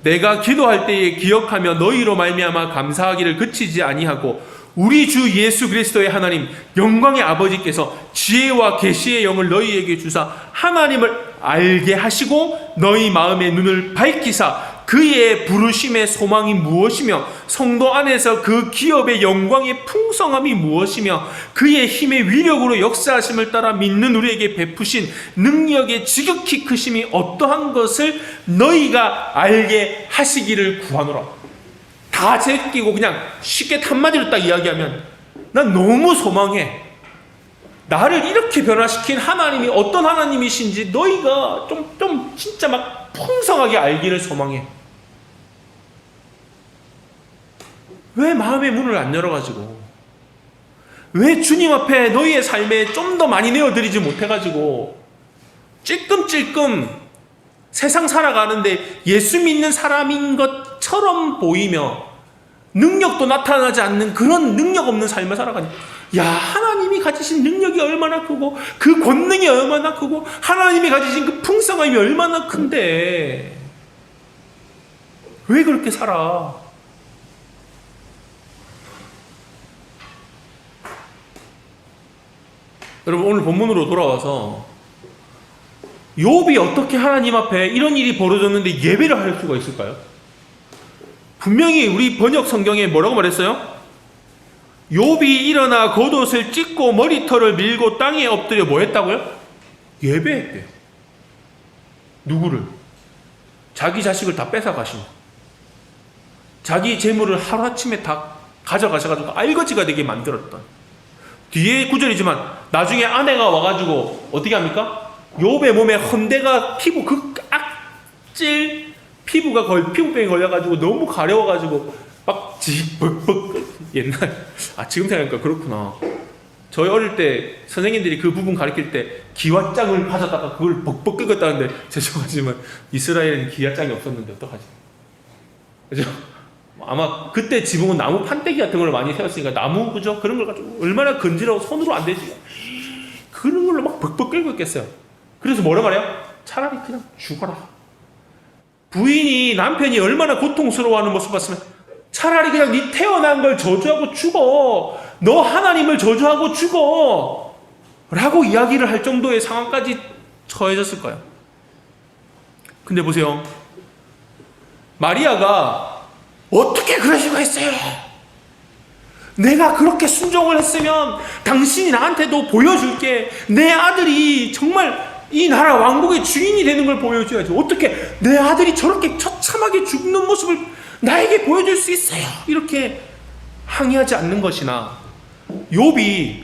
내가 기도할 때에 기억하며 너희로 말미암아 감사하기를 그치지 아니하고 우리 주 예수 그리스도의 하나님 영광의 아버지께서 지혜와 계시의 영을 너희에게 주사 하나님을 알게 하시고 너희 마음의 눈을 밝히사 그의 부르심의 소망이 무엇이며 성도 안에서 그 기업의 영광의 풍성함이 무엇이며 그의 힘의 위력으로 역사하심을 따라 믿는 우리에게 베푸신 능력의 지극히 크심이 어떠한 것을 너희가 알게 하시기를 구하노라. 다 제끼고 그냥 쉽게 한마디로 딱 이야기하면 난 너무 소망해. 나를 이렇게 변화시킨 하나님이 어떤 하나님이신지 너희가 좀 진짜 막 풍성하게 알기를 소망해. 왜 마음의 문을 안 열어가지고 왜 주님 앞에 너희의 삶에 좀 더 많이 내어드리지 못해가지고 찔끔찔끔 세상 살아가는데 예수 믿는 사람인 것처럼 보이며 능력도 나타나지 않는 그런 능력 없는 삶을 살아가니 야 하나님이 가지신 능력이 얼마나 크고 그 권능이 얼마나 크고 하나님이 가지신 그 풍성함이 얼마나 큰데 왜 그렇게 살아? 여러분 오늘 본문으로 돌아와서 욥이 어떻게 하나님 앞에 이런 일이 벌어졌는데 예배를 할 수가 있을까요? 분명히 우리 번역 성경에 뭐라고 말했어요? 욥이 일어나 겉옷을 찢고 머리털을 밀고 땅에 엎드려 뭐 했다고요? 예배했대요. 누구를? 자기 자식을 다 뺏어가시고 자기 재물을 하루아침에 다 가져가셔가지고 알거지가 되게 만들었던 뒤에 구절이지만 나중에 아내가 와가지고 어떻게 합니까? 욥의 몸에 헌데가 피부 그 악질 피부가 거의 피부병이 걸려가지고 너무 가려워가지고 막 벅벅 옛날 지금 생각하니까 그렇구나. 저희 어릴 때 선생님들이 그 부분 가르칠 때 기와장을 가져다가 그걸 벅벅 끓였다는데 죄송하지만 이스라엘에는 기와장이 없었는데 어떡하지? 그죠? 아마 그때 지붕은 나무 판때기 같은 걸 많이 세웠으니까 나무 그죠? 그런 걸 가지고 얼마나 건지라고 손으로 안 되지. 그런 걸로 막 벅벅 끓고 있겠어요. 그래서 뭐라 말해요? 차라리 그냥 죽어라. 부인이 남편이 얼마나 고통스러워하는 모습 봤으면 차라리 그냥 네 태어난 걸 저주하고 죽어. 너 하나님을 저주하고 죽어. 라고 이야기를 할 정도의 상황까지 처해졌을까요? 근데 보세요. 마리아가 어떻게 그럴 수가 있어요? 내가 그렇게 순종을 했으면 당신이 나한테도 보여줄게. 내 아들이 정말 이 나라 왕국의 주인이 되는 걸 보여줘야지. 어떻게 내 아들이 저렇게 처참하게 죽는 모습을 나에게 보여줄 수 있어요? 이렇게 항의하지 않는 것이나 욥이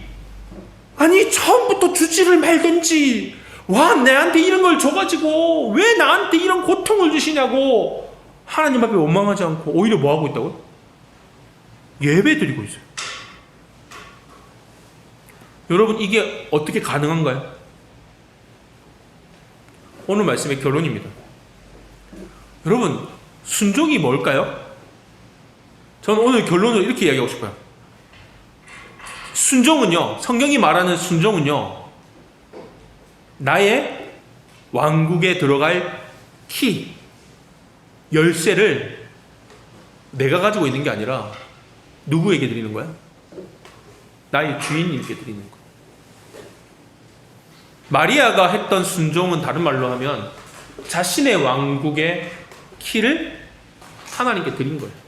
아니 처음부터 주지를 말든지 와 내한테 이런 걸 줘가지고 왜 나한테 이런 고통을 주시냐고 하나님 앞에 원망하지 않고 오히려 뭐하고 있다고요? 예배 드리고 있어요. 여러분 이게 어떻게 가능한가요? 오늘 말씀의 결론입니다. 여러분 순종이 뭘까요? 저는 오늘 결론을 이렇게 이야기하고 싶어요. 순종은요, 성경이 말하는 순종은요, 나의 왕국에 들어갈 키, 열쇠를 내가 가지고 있는 게 아니라 누구에게 드리는 거야? 나의 주인님께 드리는 거야. 마리아가 했던 순종은 다른 말로 하면 자신의 왕국의 키를 하나님께 드린 거예요.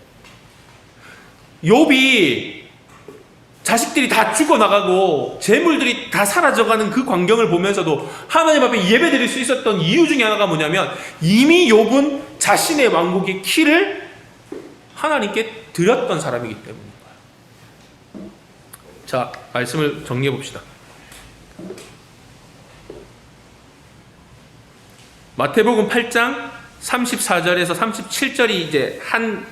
욥이 자식들이 다 죽어나가고 재물들이 다 사라져가는 그 광경을 보면서도 하나님 앞에 예배드릴 수 있었던 이유 중에 하나가 뭐냐면 이미 욥은 자신의 왕국의 키를 하나님께 드렸던 사람이기 때문인 거예요. 자, 말씀을 정리해 봅시다. 마태복음 8장 34절에서 37절이 이제 한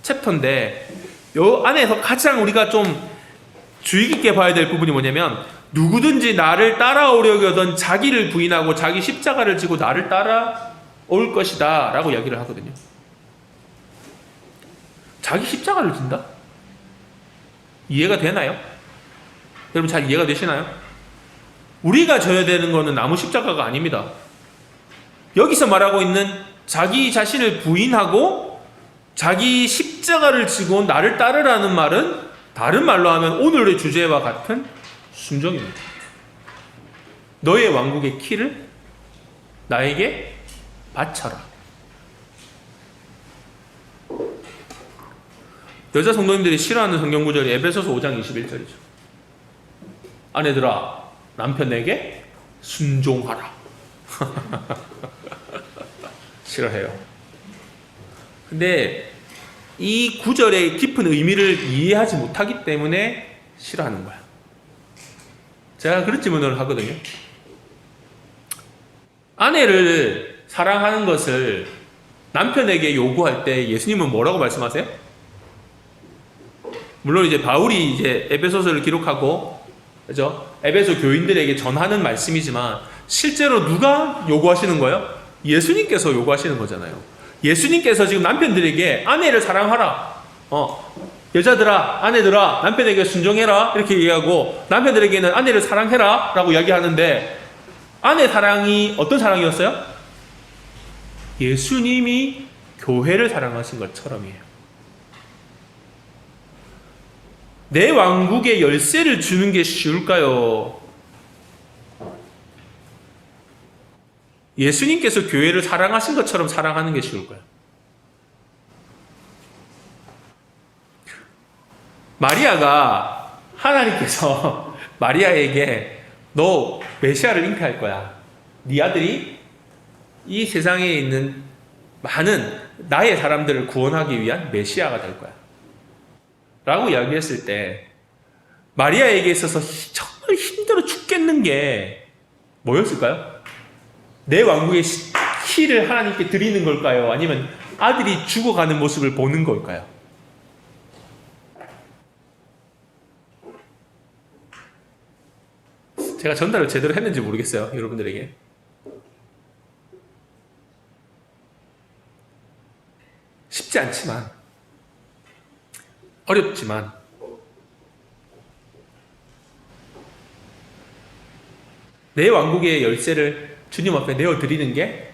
챕터인데 요 안에서 가장 우리가 좀 주의 깊게 봐야 될 부분이 뭐냐면 누구든지 나를 따라오려고 하던 자기를 부인하고 자기 십자가를 지고 나를 따라올 것이다 라고 이야기를 하거든요. 자기 십자가를 진다? 이해가 되나요? 여러분 잘 이해가 되시나요? 우리가 져야 되는 거는 나무 십자가가 아닙니다. 여기서 말하고 있는 자기 자신을 부인하고 자기 십자가를 지고 나를 따르라는 말은 다른 말로 하면 오늘의 주제와 같은 순종입니다. 너의 왕국의 키를 나에게 바쳐라. 여자 성도님들이 싫어하는 성경 구절이 에베소서 5장 21절이죠. 아내들아 남편에게 순종하라. 싫어해요. 근데 이 구절의 깊은 의미를 이해하지 못하기 때문에 싫어하는 거야. 제가 그런 질문을 하거든요. 아내를 사랑하는 것을 남편에게 요구할 때 예수님은 뭐라고 말씀하세요? 물론 이제 바울이 이제 에베소서를 기록하고 그죠? 에베소 교인들에게 전하는 말씀이지만 실제로 누가 요구하시는 거예요? 예수님께서 요구하시는 거잖아요. 예수님께서 지금 남편들에게 아내를 사랑하라. 여자들아, 아내들아, 남편에게 순종해라. 이렇게 얘기하고 남편들에게는 아내를 사랑해라. 라고 이야기하는데 아내 사랑이 어떤 사랑이었어요? 예수님이 교회를 사랑하신 것처럼이에요. 내 왕국의 열쇠를 주는 게 쉬울까요? 예수님께서 교회를 사랑하신 것처럼 사랑하는 게 쉬울까요? 마리아가 하나님께서 마리아에게 너 메시아를 잉태할 거야. 네 아들이 이 세상에 있는 많은 나의 사람들을 구원하기 위한 메시아가 될 거야. 라고 이야기했을 때 마리아에게 있어서 정말 힘들어 죽겠는 게 뭐였을까요? 내 왕국의 키를 하나님께 드리는 걸까요? 아니면 아들이 죽어가는 모습을 보는 걸까요? 제가 전달을 제대로 했는지 모르겠어요. 여러분들에게. 쉽지 않지만 어렵지만 내 왕국의 열쇠를 주님 앞에 내어드리는 게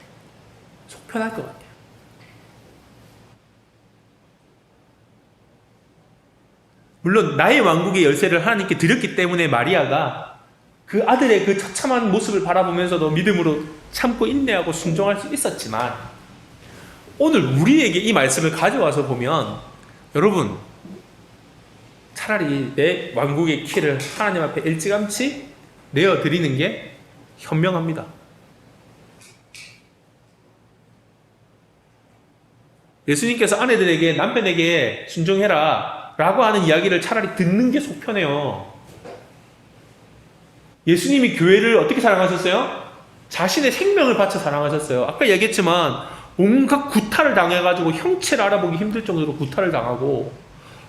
속편할 것 같아요. 물론 나의 왕국의 열쇠를 하나님께 드렸기 때문에 마리아가 그 아들의 그 처참한 모습을 바라보면서도 믿음으로 참고 인내하고 순종할 수 있었지만 오늘 우리에게 이 말씀을 가져와서 보면 여러분 차라리 내 왕국의 키를 하나님 앞에 일찌감치 내어드리는 게 현명합니다. 예수님께서 아내들에게 남편에게 순종해라 라고 하는 이야기를 차라리 듣는 게 속 편해요. 예수님이 교회를 어떻게 사랑하셨어요? 자신의 생명을 바쳐 사랑하셨어요. 아까 얘기했지만 온갖 구타를 당해가지고 형체를 알아보기 힘들 정도로 구타를 당하고,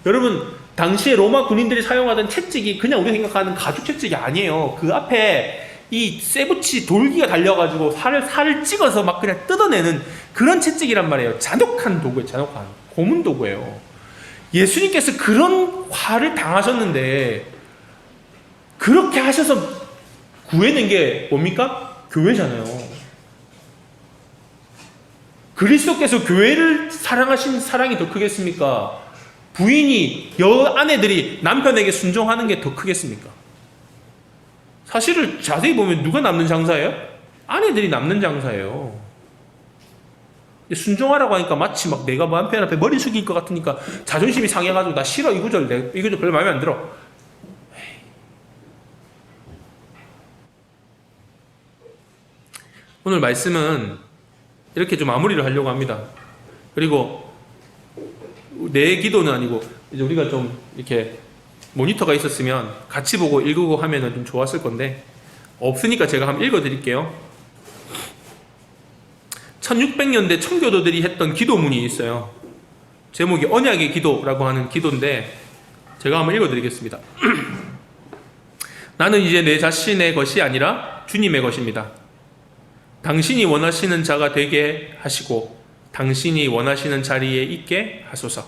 여러분 당시에 로마 군인들이 사용하던 채찍이 그냥 우리가 생각하는 가죽 채찍이 아니에요. 그 앞에 이 쇠붙이 돌기가 달려가지고 살을 찍어서 막 그냥 뜯어내는 그런 채찍이란 말이에요. 잔혹한 도구예요. 잔혹한 고문 도구예요. 예수님께서 그런 화를 당하셨는데 그렇게 하셔서 구해낸 게 뭡니까? 교회잖아요. 그리스도께서 교회를 사랑하신 사랑이 더 크겠습니까? 부인이 아내들이 남편에게 순종하는 게 더 크겠습니까? 사실을 자세히 보면 누가 남는 장사예요? 아내들이 남는 장사예요. 순종하라고 하니까 마치 막 내가 남편 앞에 머리 숙일 것 같으니까 자존심이 상해가지고 나 싫어, 이 구절 별로 마음에 안 들어. 오늘 말씀은 이렇게 좀 마무리를 하려고 합니다. 그리고 내 기도는 아니고 이제 우리가 좀 이렇게 모니터가 있었으면 같이 보고 읽고 하면은 좀 좋았을 건데 없으니까 제가 한번 읽어드릴게요. 1600년대 청교도들이 했던 기도문이 있어요. 제목이 언약의 기도라고 하는 기도인데 제가 한번 읽어드리겠습니다. 나는 이제 내 자신의 것이 아니라 주님의 것입니다. 당신이 원하시는 자가 되게 하시고 당신이 원하시는 자리에 있게 하소서.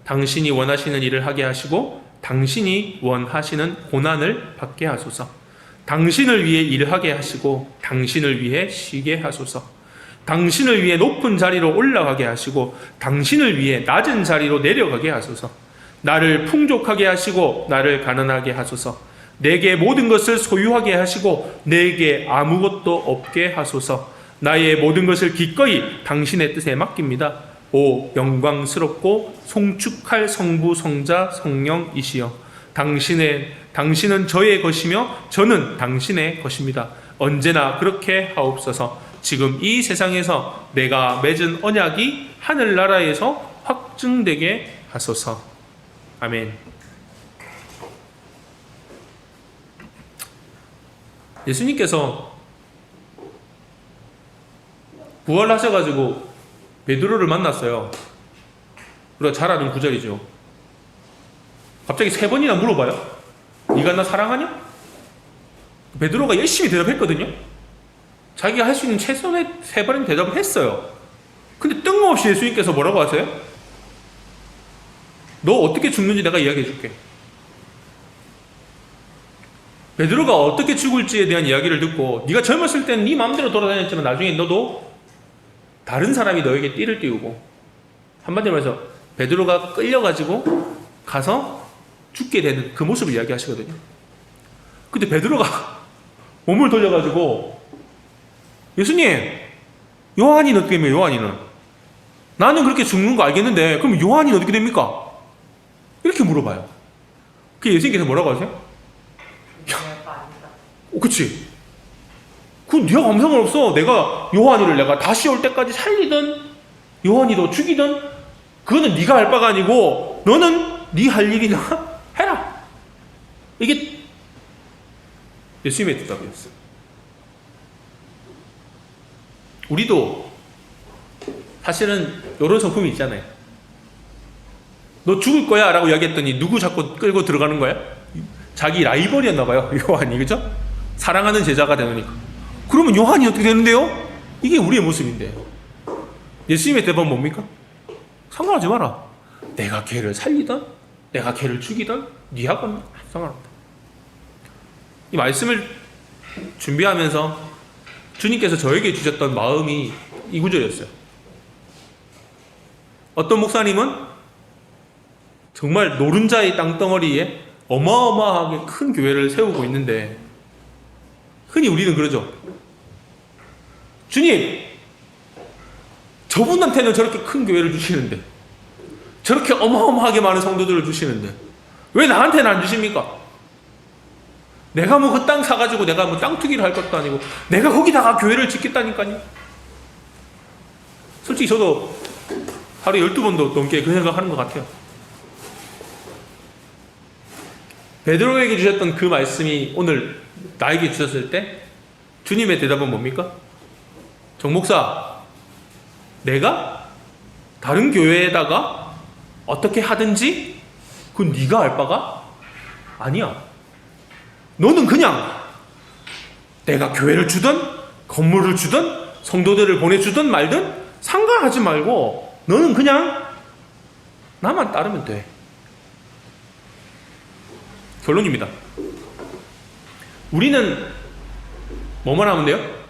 당신이 원하시는 일을 하게 하시고 당신이 원하시는 고난을 받게 하소서. 당신을 위해 일하게 하시고 당신을 위해 쉬게 하소서. 당신을 위해 높은 자리로 올라가게 하시고 당신을 위해 낮은 자리로 내려가게 하소서. 나를 풍족하게 하시고 나를 가난하게 하소서. 내게 모든 것을 소유하게 하시고 내게 아무것도 없게 하소서. 나의 모든 것을 기꺼이 당신의 뜻에 맡깁니다. 오 영광스럽고 송축할 성부 성자 성령이시여, 당신은 저의 것이며 저는 당신의 것입니다. 언제나 그렇게 하옵소서. 지금 이 세상에서 내가 맺은 언약이 하늘나라에서 확증되게 하소서. 아멘. 예수님께서 부활하셔가지고 베드로를 만났어요. 우리가 잘 아는 구절이죠. 갑자기 3번이나 물어봐요. 네가 나 사랑하냐? 베드로가 열심히 대답했거든요. 자기가 할 수 있는 최선의 3번의 대답을 했어요. 근데 뜬금없이 예수님께서 뭐라고 하세요? 너 어떻게 죽는지 내가 이야기해 줄게. 베드로가 어떻게 죽을지에 대한 이야기를 듣고, 네가 젊었을 때는 네 마음대로 돌아다녔지만 나중에 너도 다른 사람이 너에게 띠를 띄우고, 한마디로 말해서 베드로가 끌려가지고 가서 죽게 되는 그 모습을 이야기하시거든요. 근데 베드로가 몸을 돌려가지고 예수님, 요한이는 어떻게 됩니까? 요한이는 나는 그렇게 죽는 거 알겠는데 그럼 요한이는 어떻게 됩니까? 이렇게 물어봐요. 그 예수님께서 뭐라고 하세요? 그치? 그건 네가 아무 상관없어. 내가 요한이를 내가 다시 올 때까지 살리든 요한이도 죽이든 그거는 네가 할 바가 아니고 너는 네 할 일이나 해라. 이게 예수님의 대답이었어요. 우리도 사실은 이런 성품이 있잖아요. 너 죽을 거야 라고 이야기했더니 누구 자꾸 끌고 들어가는 거야? 자기 라이벌이었나 봐요. 요한이. 그죠? 사랑하는 제자가 되니까. 그러면 요한이 어떻게 되는데요? 이게 우리의 모습인데 예수님의 대답은 뭡니까? 상관하지 마라. 내가 걔를 살리든 내가 걔를 죽이든 네하고는 상관없다. 이 말씀을 준비하면서 주님께서 저에게 주셨던 마음이 이 구절이었어요. 어떤 목사님은 정말 노른자의 땅덩어리에 어마어마하게 큰 교회를 세우고 있는데, 흔히 우리는 그러죠. 주님, 저분한테는 저렇게 큰 교회를 주시는데, 저렇게 어마어마하게 많은 성도들을 주시는데 왜 나한테는 안 주십니까? 내가 뭐 그 땅 사가지고 내가 뭐 땅 투기를 할 것도 아니고 내가 거기다가 교회를 짓겠다니까요. 솔직히 저도 하루에 12번도 넘게 그 생각하는 것 같아요. 베드로에게 주셨던 그 말씀이 오늘 나에게 주셨을 때 주님의 대답은 뭡니까? 정목사, 내가 다른 교회에다가 어떻게 하든지 그건 네가 알 바가 아니야. 너는 그냥 내가 교회를 주든 건물을 주든 성도들을 보내주든 말든 상관하지 말고 너는 그냥 나만 따르면 돼. 결론입니다. 우리는 뭐만 하면 돼요?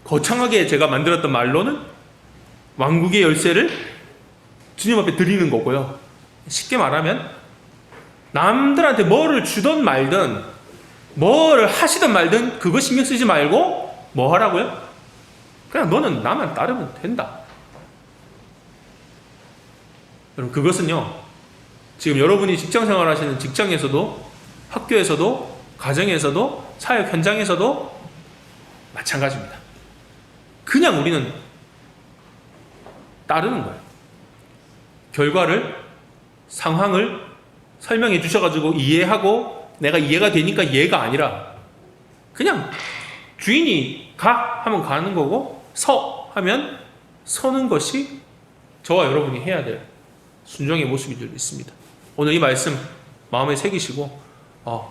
거창하게 제가 만들었던 말로는 왕국의 열쇠를 주님 앞에 드리는 거고요. 쉽게 말하면 남들한테 뭐를 주든 말든 뭐를 하시든 말든 그거 신경 쓰지 말고 뭐 하라고요? 그냥 너는 나만 따르면 된다. 여러분, 그것은요, 지금 여러분이 직장생활 하시는 직장에서도, 학교에서도, 가정에서도, 사역 현장에서도 마찬가지입니다. 그냥 우리는 따르는 거예요. 결과를, 상황을 설명해 주셔가지고 이해하고 내가 이해가 되니까 이해가 아니라 그냥 주인이 가 하면 가는 거고 서 하면 서는 것이 저와 여러분이 해야 될 순종의 모습이 늘 있습니다. 오늘 이 말씀 마음에 새기시고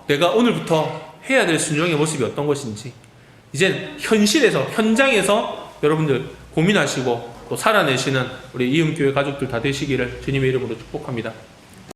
내가 오늘부터 해야 될 순종의 모습이 어떤 것인지 이젠 현실에서 현장에서 여러분들 고민하시고 또 살아내시는 우리 이음교회 가족들 다 되시기를 주님의 이름으로 축복합니다.